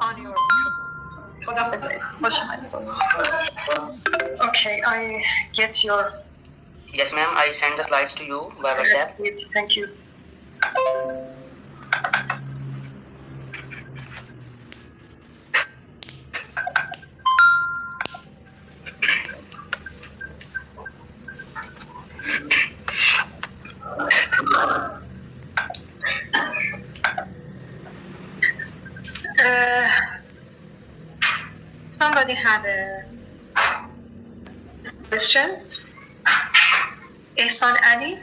on your Okay, I get your. Yes, ma'am. I send the slides to you by WhatsApp. Thank you. Somebody have a question? Ehsan Ali?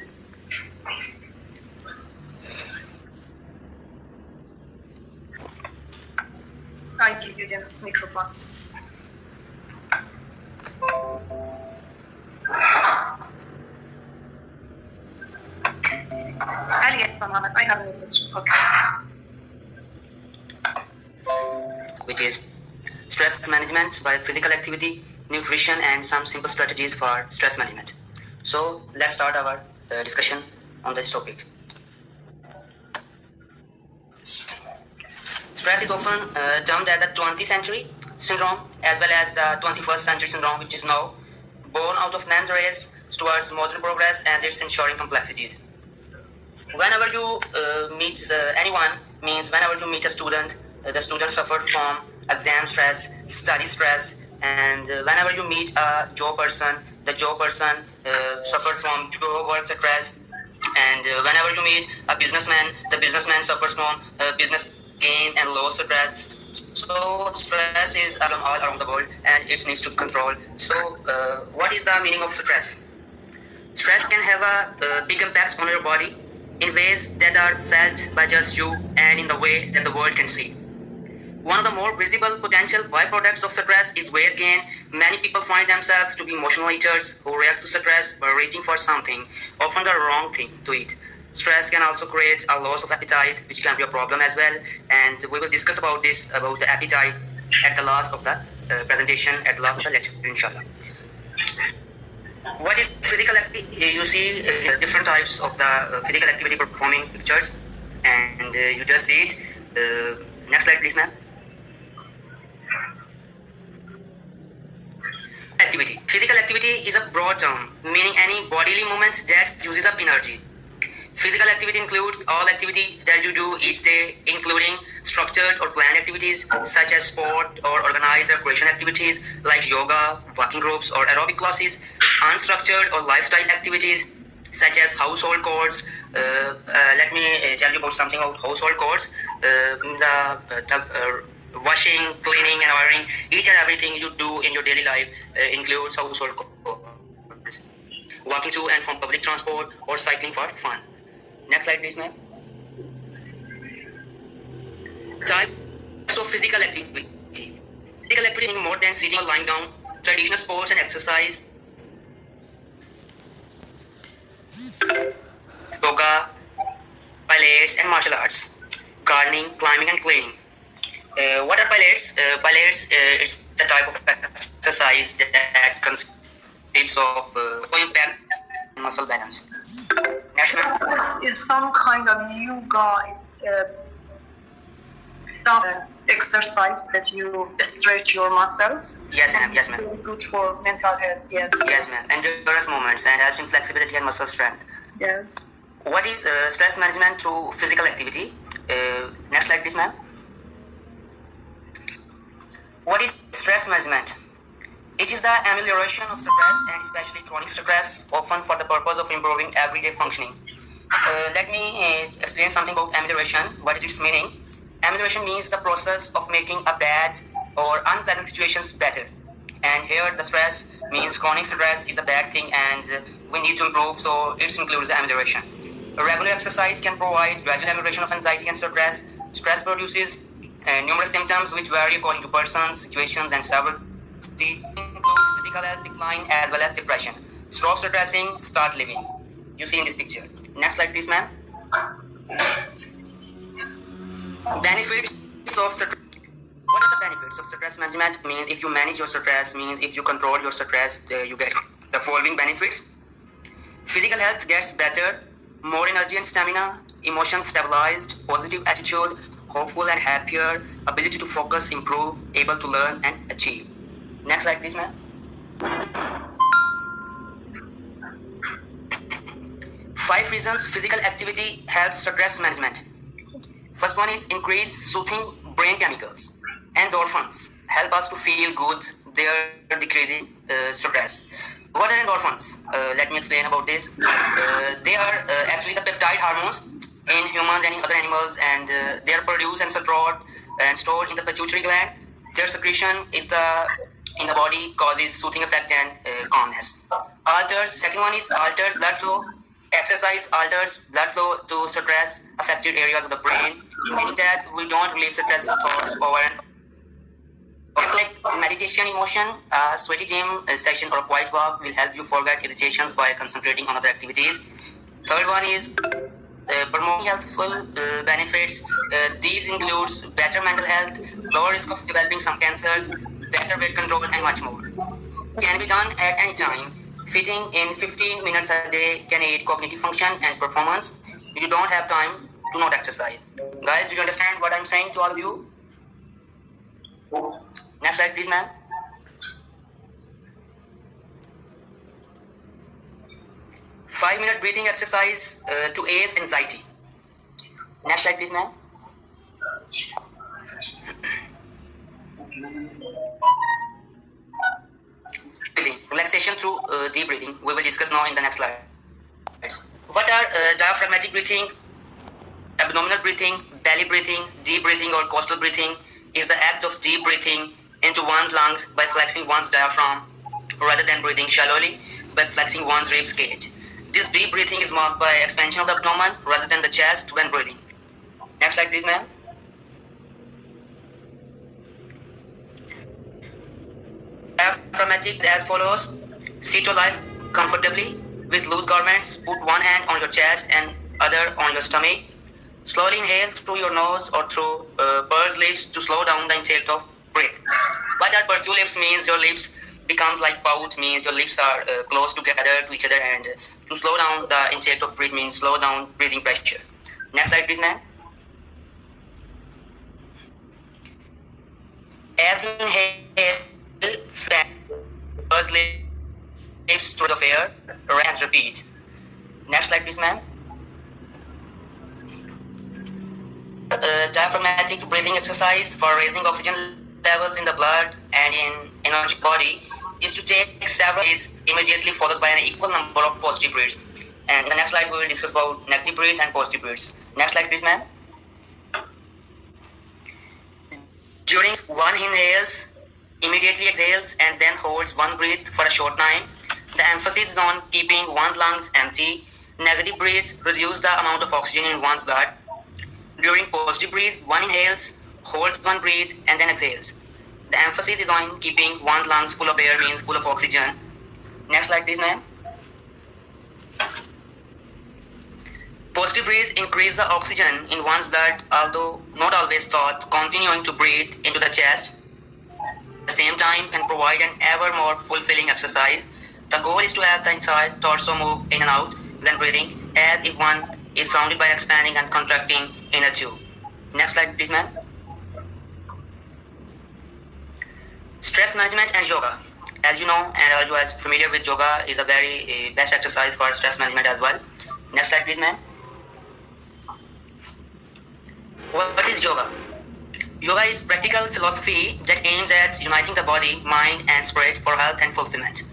I give you the microphone. Ali Ehsan Ahmed, I have a question. Okay. Which is stress management by physical activity, nutrition, and some simple strategies for stress management. So let's start our discussion on this topic. Stress is often termed as the 20th century syndrome as well as the 21st century syndrome, which is now born out of man's race towards modern progress and its ensuring complexities. Whenever you meet anyone, means whenever you meet a student, the student suffers from exam stress, study stress, and whenever you meet a job person, the job person suffers from job work stress, and whenever you meet a businessman, the businessman suffers from business gains and loss stress. So stress is all around the world and it needs to control. So what is the meaning of stress? Stress can have a big impact on your body in ways that are felt by just you and in the way that the world can see. One of the more visible potential byproducts of stress is weight gain. Many people find themselves to be emotional eaters who react to stress by reaching for something, often the wrong thing to eat. Stress can also create a loss of appetite, which can be a problem as well. And we will discuss about this, about the appetite, at the last of the presentation, at the last of the lecture, inshallah. What is physical activity? You see different types of the physical activity performing pictures, and you just see it. Next slide, please, ma'am. Activity. Physical activity is a broad term, meaning any bodily movement that uses up energy. Physical activity includes all activity that you do each day, including structured or planned activities such as sport or organized recreation activities like yoga, walking groups, or aerobic classes, unstructured or lifestyle activities such as household chores. Let me tell you about something about household chores. Washing, cleaning, and ironing, each and everything you do in your daily life includes household chores. Walking to and from public transport or cycling for fun. Next slide, please, ma'am. Types of physical activity. Physical activity more than sitting or lying down. Traditional sports and exercise. Yoga, pilates, and martial arts. Gardening, climbing, and cleaning. What are pilates? Pilates it's a type of exercise that consists of impact and muscle balance. Next, This is some kind of yoga. It's some exercise that you stretch your muscles. Yes, ma'am. Yes, ma'am. Very good for mental health. Yes. Yes, ma'am. Endurance movements and helps in flexibility and muscle strength. Yes. What is stress management through physical activity? Next slide, please, ma'am. What is stress management? It is the amelioration of stress and especially chronic stress, often for the purpose of improving everyday functioning. Let me explain something about amelioration. What is its meaning? Amelioration means the process of making a bad or unpleasant situations better. And here the stress means chronic stress is a bad thing and we need to improve, so it includes amelioration. Regular exercise can provide gradual amelioration of anxiety and stress. Stress produces numerous symptoms which vary according to persons, situations, and severity, include physical health decline as well as depression. Stop stressing, start living. You see in this picture. Next slide, please, ma'am. Benefits of stress. What are the benefits of stress management? Means if you manage your stress, means if you control your stress, you get the following benefits. Physical health gets better, more energy and stamina, emotions stabilized, positive attitude, hopeful and happier, ability to focus, improve, able to learn and achieve. Next slide, please, ma'am. 5 reasons physical activity helps stress management. First one is increase soothing brain chemicals. Endorphins help us to feel good. They are decreasing stress. What are endorphins? Let me explain about this. They are actually the peptide hormones in humans and in other animals, and they are produced and stored in the pituitary gland. Their secretion is in the body causes soothing effect and calmness. Second one is alters blood flow. Exercise alters blood flow to stress affected areas of the brain, meaning that we don't relieve stressful thoughts over and it's like meditation in motion. A sweaty gym session or a quiet walk will help you forget irritations by concentrating on other activities. Third one is promoting healthful benefits. These includes better mental health, lower risk of developing some cancers, better weight control, and much more. Can be done at any time. Fitting in 15 minutes a day can aid cognitive function and performance. You don't have time to not exercise. Guys, do you understand what I'm saying to all of you? Next slide, please, ma'am. Five-minute breathing exercise to ease anxiety. Next slide, please, ma'am. Relaxation through deep breathing. We will discuss now in the next slide. What are diaphragmatic breathing, abdominal breathing, belly breathing, deep breathing, or coastal breathing? Is the act of deep breathing into one's lungs by flexing one's diaphragm rather than breathing shallowly by flexing one's ribs cage. This deep breathing is marked by expansion of the abdomen rather than the chest when breathing. Next slide, please, ma'am. Diaphragmatic as follows. Sit or lie comfortably with loose garments. Put one hand on your chest and other on your stomach. Slowly inhale through your nose or through pursed lips to slow down the intake of breath. What that pursed lips means your lips becomes like pout, means your lips are close together to each other, and to slow down the intake of breath means slow down breathing pressure. Next slide, please, ma'am. As we inhale, pursed lips through the air, and repeat. Next slide, please, ma'am. Diaphragmatic breathing exercise for raising oxygen levels in the blood and in energy body is to take several breaths immediately followed by an equal number of positive breaths. And in the next slide, we will discuss about negative breaths and positive breaths. Next slide, please, ma'am. During one inhales, immediately exhales, and then holds one breath for a short time. The emphasis is on keeping one's lungs empty. Negative breaths reduce the amount of oxygen in one's blood. During positive breaths, one inhales, holds one breath, and then exhales. The emphasis is on keeping one's lungs full of air, means full of oxygen. Next slide, please, ma'am. Positive breaths increase the oxygen in one's blood, although not always thought. Continuing to breathe into the chest at the same time can provide an ever more fulfilling exercise. The goal is to have the entire torso move in and out when breathing, as if one is surrounded by expanding and contracting inner tube. Next slide, please, ma'am. Stress management and yoga. As you know, and as you are familiar with, yoga is a very best exercise for stress management as well. Next slide, please, ma'am. What is yoga? Yoga is practical philosophy that aims at uniting the body, mind, and spirit for health and fulfillment.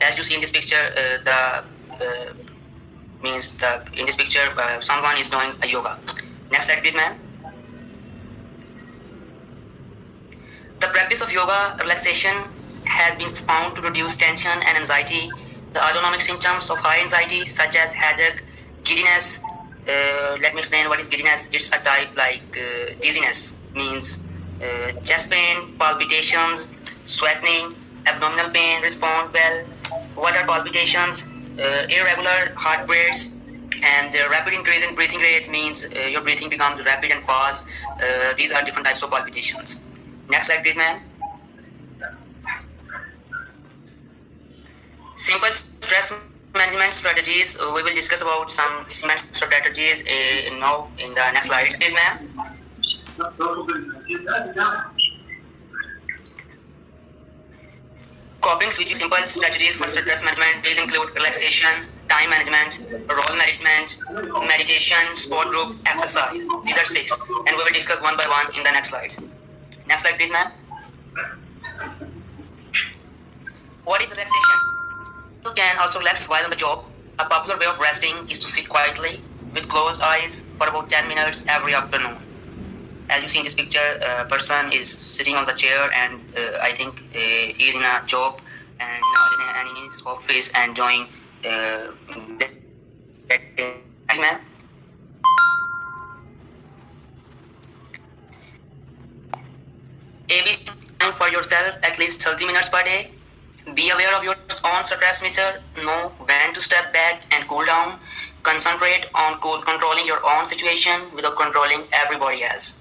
As you see in this picture, in this picture, someone is doing a yoga. Next slide, please, ma'am. The practice of yoga relaxation has been found to reduce tension and anxiety. The autonomic symptoms of high anxiety, such as headache, giddiness. Let me explain what is giddiness. It's a type like dizziness, means chest pain, palpitations, sweating, abdominal pain respond well. What are palpitations? Irregular heartbeats and rapid increase in breathing rate, means your breathing becomes rapid and fast. These are different types of palpitations. Next slide, please, ma'am. Simple stress management strategies. We will discuss about some strategies now in the next slide, please, ma'am. Coping simple strategies for stress management. These include relaxation, time management, role management, meditation, sport group, exercise. These are six, and we will discuss one by one in the next slides. Next slide, please, ma'am. What is relaxation? You can also relax while on the job. A popular way of resting is to sit quietly with closed eyes for about 10 minutes every afternoon. As you see in this picture, a person is sitting on the chair, and I think he is in a job and in his office and doing ma'am. ABC time for yourself at least 30 minutes per day. Be aware of your own stress meter. Know when to step back and cool down. Concentrate on controlling your own situation without controlling everybody else.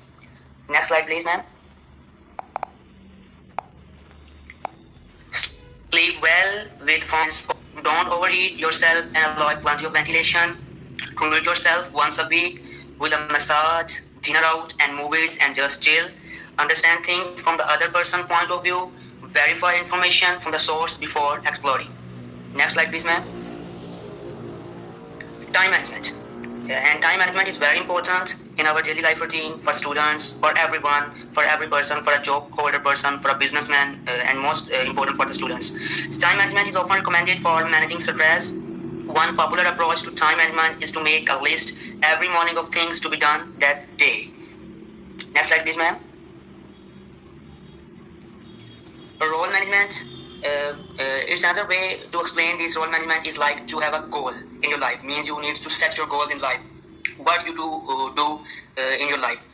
Next slide, please, ma'am. Sleep well with phones. Don't overheat yourself and avoid plenty of ventilation. Treat yourself once a week with a massage, dinner out, and movies, and just chill. Understand things from the other person's point of view. Verify information from the source before exploring. Next slide, please, ma'am. Time management. And time management is very important in our daily life routine for students, for everyone, for every person, for a job holder person, for a businessman, and most important for the students. Time management is often recommended for managing stress. One popular approach to time management is to make a list every morning of things to be done that day. Next slide, please, ma'am. Role management. It's another way to explain this. Role management is like to have a goal in your life. Means you need to set your goal in life. What you do in your life.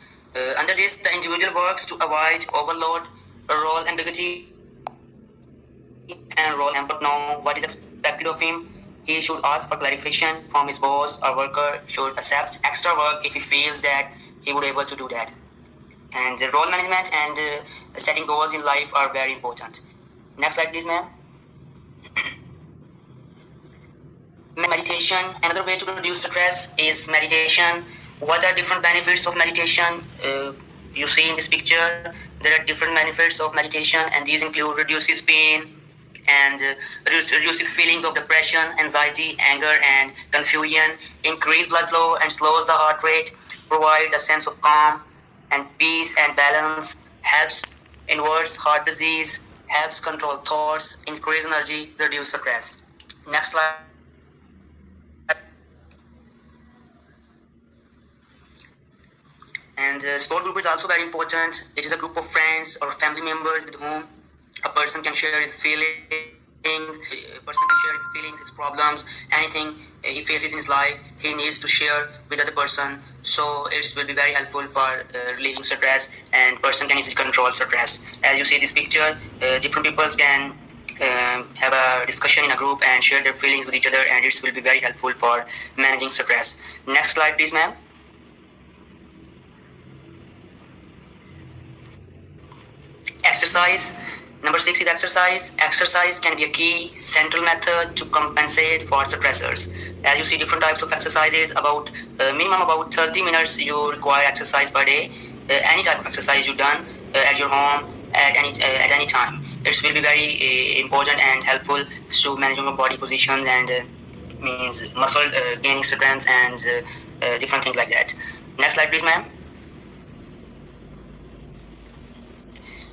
Under this, the individual works to avoid overload, role ambiguity, and role empathy. Know what is expected of him. He should ask for clarification from his boss, or worker should accept extra work if he feels that he would be able to do that. And role management and setting goals in life are very important. Next slide, please, ma'am. Meditation. Another way to reduce stress is meditation. What are different benefits of meditation? You see in this picture, there are different benefits of meditation, and these include reduces pain and reduces feelings of depression, anxiety, anger, and confusion, increase blood flow and slows the heart rate, provide a sense of calm and peace and balance, helps inverts heart disease, helps control thoughts, increase energy, reduce stress. Next slide. And sport group is also very important. It is a group of friends or family members with whom a person can share his feelings, his problems, anything he faces in his life, he needs to share with other person. So it will be very helpful for relieving stress, and person can easily control stress. As you see this picture, different people can have a discussion in a group and share their feelings with each other, and it will be very helpful for managing stress. Next slide, please, ma'am. Exercise. Number 6 is exercise. Exercise can be a key central method to compensate for stressors. As you see different types of exercises, about minimum about 30 minutes you require exercise per day. Any type of exercise you done at your home at any time. It will be very important and helpful to managing your body positions and means muscle gaining strength and different things like that. Next slide, please, ma'am.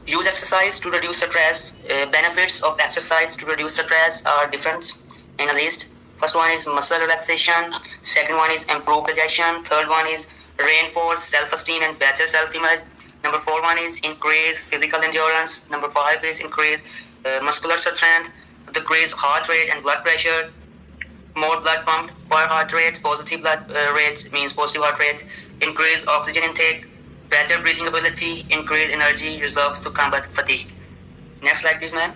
Use exercise to reduce stress. Benefits of exercise to reduce stress are different in a list. First one is muscle relaxation. Second one is improved digestion. Third one is reinforce self-esteem and better self-image. Number 4 one is increase physical endurance. Number 5 is increase muscular strength, decrease heart rate and blood pressure, more blood pumped per heart rate, positive blood rate means positive heart rate, increase oxygen intake, better breathing ability, increase energy reserves to combat fatigue. Next slide, please, ma'am.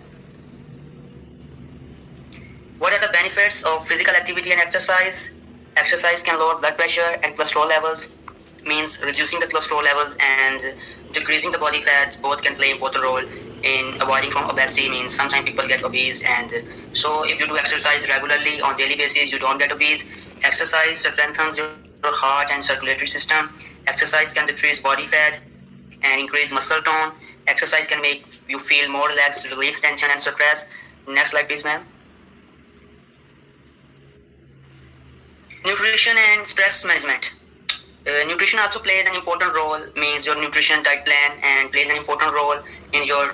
What are the benefits of physical activity and exercise? Exercise can lower blood pressure and cholesterol levels, means reducing the cholesterol levels and decreasing the body fat. Both can play an important role in avoiding from obesity, means sometimes people get obese, and so if you do exercise regularly on daily basis, you don't get obese. Exercise strengthens your heart and circulatory system. Exercise can decrease body fat and increase muscle tone. Exercise can make you feel more relaxed, relieve tension and stress. Next slide, please, ma'am. Nutrition and stress management. Nutrition also plays an important role, means your nutrition diet plan, and plays an important role in your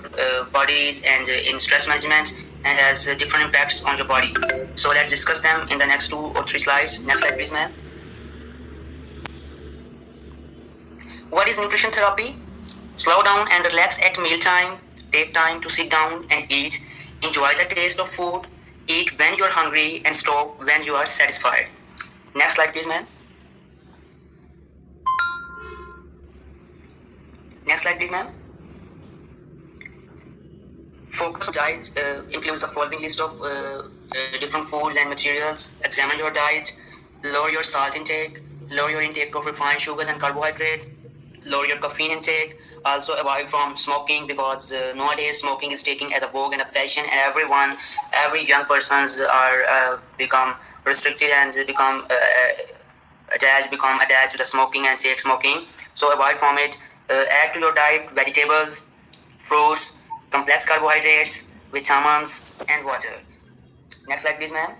bodies and in stress management, and has different impacts on your body. So let's discuss them in the next 2 or 3 slides. Next slide, please, ma'am. What is nutrition therapy? Slow down and relax at mealtime. Take time to sit down and eat. Enjoy the taste of food. Eat when you are hungry and stop when you are satisfied. Next slide, please, ma'am. Next slide, please, ma'am. Focus diet includes the following list of different foods and materials. Examine your diet. Lower your salt intake. Lower your intake of refined sugars and carbohydrates. Lower your caffeine intake. Also avoid from smoking, because nowadays smoking is taking as a vogue and a fashion. Every young persons are become restricted and become attached to the smoking and take smoking. So avoid from it. Add to your diet vegetables, fruits, complex carbohydrates, vitamins, and water. Next slide, please, ma'am.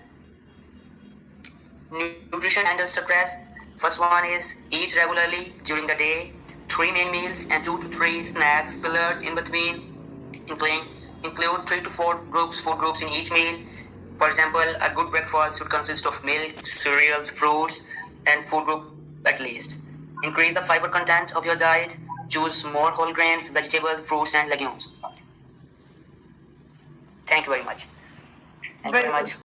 Nutrition and stress. First one is eat regularly during the day. 3 main meals and 2 to 3 snacks, fillers in between. Include 3 to 4 food groups in each meal. For example, a good breakfast should consist of milk, cereals, fruits, and food group at least. Increase the fiber content of your diet. Choose more whole grains, vegetables, fruits, and legumes. Thank you very much. Thank you very much.